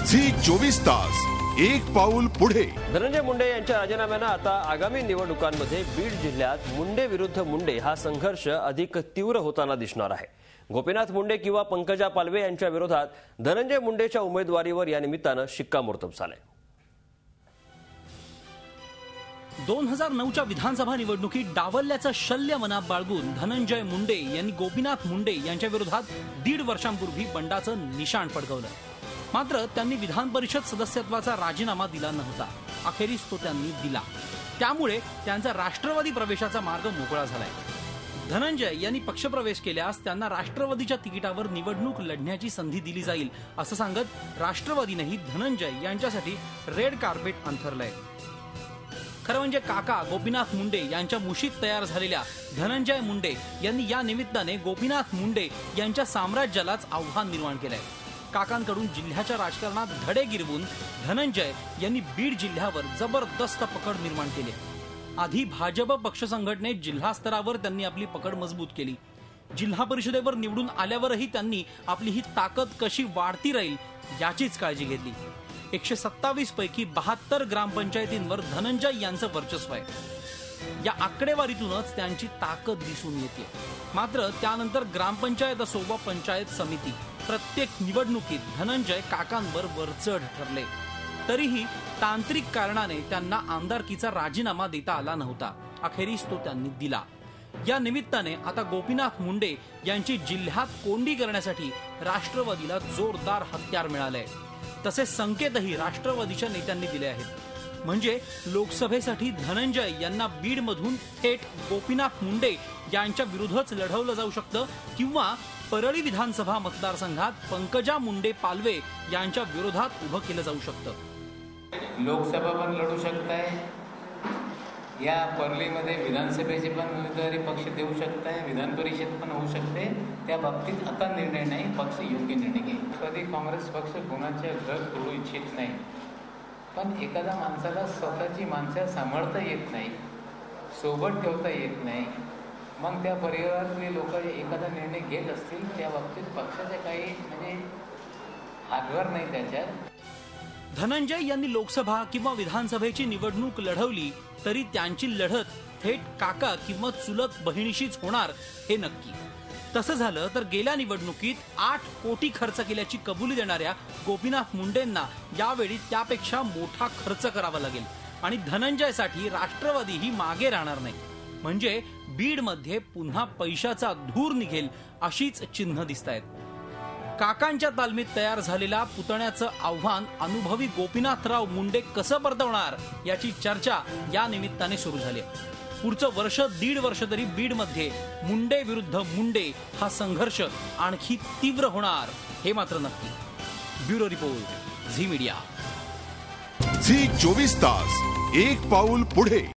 Zee 24 तास एक पाऊल पुढे। धनंजय मुंडे यांच्या राजीनाम्याने आता आगामी निवडणुकांमध्ये बीड जिल्ह्यात मुंडे विरुद्ध मुंडे हा संघर्ष अधिक तीव्र होताना दिसणार आहे। गोपीनाथ मुंडे किंवा पंकजा पालवे यांच्या विरोधात धनंजय मुंडेच्या उमेदवारीवर या निमित्ताने शिक्कामोर्तब झाले। 2009च्या विधानसभा निवडणुकीत डावलल्याचं शल्य मनात बाळगून धनंजय मुंडे यांनी गोपीनाथ मुंडे यांच्या विरोधात 1.5 वर्षांपूर्वी बंडाचं निशाण फडकवलं। मात्र त्यांनी विधान परिषद सदस्यत्वाचा राजीनामा दिला नव्हता। अखेरीस तो त्यांनी दिला। त्यामुळे त्यांचा राष्ट्रवादी प्रवेशाचा मार्ग मोकळा झालाय। धनंजय यांनी पक्षप्रवेश केल्यास त्यांना राष्ट्रवादीच्या तिकिटावर निवडणूक लढण्याची संधी दिली जाईल असं सांगत राष्ट्रवादीनेही धनंजय यांच्यासाठी रेड कार्पेट अंथरलंय। खरं म्हणजे काका गोपीनाथ मुंडे यांच्या मुशीत तयार झालेल्या धनंजय मुंडे यांनी या निमित्ताने गोपीनाथ मुंडे यांच्या साम्राज्यालाच आव्हान निर्माण केलंय। काकांकडून जिल्ह्याच्या राजकारणात धडे गिरवून धनंजय यांनी बीड जिल्ह्यावर जबरदस्त पकड निर्माण केली। आधी भाजप पक्ष संघटनेत जिल्हा स्तरावर त्यांनी आपली पकड मजबूत केली। जिल्हा परिषदेवर निवडून आल्यावरही त्यांनी आपली ही ताकद कशी वाढती राहील याचीच काळजी घेतली। 127 पैकी 72 ग्रामपंचायतींवर धनंजय यांचं वर्चस्व आहे। या आकडेवारीतूनच त्यांची ताकद दिसून येते। मात्र त्यानंतर ग्रामपंचायत असो वा पंचायत समिती प्रत्येक निवडणुकीत धनंजय काकांवर वरचढ ठरले। तरीही तांत्रिक कारणाने त्यांना आमदारकीचा राजीनामा देता आला नव्हता। अखेरीस तो त्यांनी दिला। या निमित्ताने आता गोपीनाथ मुंडे यांची जिल्ह्यात कोंडी करण्यासाठी राष्ट्रवादीला जोरदार हत्यार मिळालंय। तसे संकेतही राष्ट्रवादीच्या नेत्यांनी दिले आहेत। म्हणजे लोकसभेसाठी धनंजय यांना बीडमधून थेट गोपीनाथ मुंडे यांच्या विरोधात लढवलं जाऊ शकतं किंवा परळी विधानसभा मतदारसंघात पंकजा मुंडे पालवे यांच्या विरोधात उभं केलं जाऊ शकतं। लोकसभा पण लढू शकताय, या परळीमध्ये विधानसभेचे पण उमेदवारी पक्ष देऊ शकताय, विधान परिषद पण होऊ शकते। त्या बाबतीत आता निर्णय नाही, पक्ष योग्य निर्णय घेईल। कधी काँग्रेस पक्ष कोणाचे घर तोडू इच्छित नाही, पण एखाद्या माणसाला स्वतःची माणसं सांभाळता येत नाही, सोबत ठेवता येत नाही, मग त्या परिवारातले लोक एखादा निर्णय घेत असतील त्या बाबतीत पक्षाचे काही म्हणजे हातभार नाही त्याच्यात। धनंजय यांनी लोकसभा किंवा विधानसभेची निवडणूक लढवली तरी त्यांची लढत थेट काका किंवा चुलत बहिणीशीच होणार हे नक्की। तसं झालं तर गेल्या निवडणुकीत 8 कोटी खर्च केल्याची कबुली देणाऱ्या गोपीनाथ मुंडेंना यावेळी त्यापेक्षा मोठा खर्च करावा लागेल आणि धनंजयसाठी राष्ट्रवादीही मागे राहणार नाही। म्हणजे बीडमध्ये पुन्हा पैशाचा धूर निघेल अशीच चिन्ह दिसतायत। काकांच्या तालमीत तयार झालेल्या पुतण्याचं आव्हान अनुभवी गोपीनाथराव मुंडे कसं परतवणार याची चर्चा या निमित्ताने सुरू झाली। पुढचं वर्ष 1.5 वर्ष तरी बीडमध्ये मुंडे विरुद्ध मुंडे हा संघर्ष आणखी तीव्र होणार हे मात्र नक्की। Bureau report, Zee media. Zee 24 तास एक पाऊल पुढे।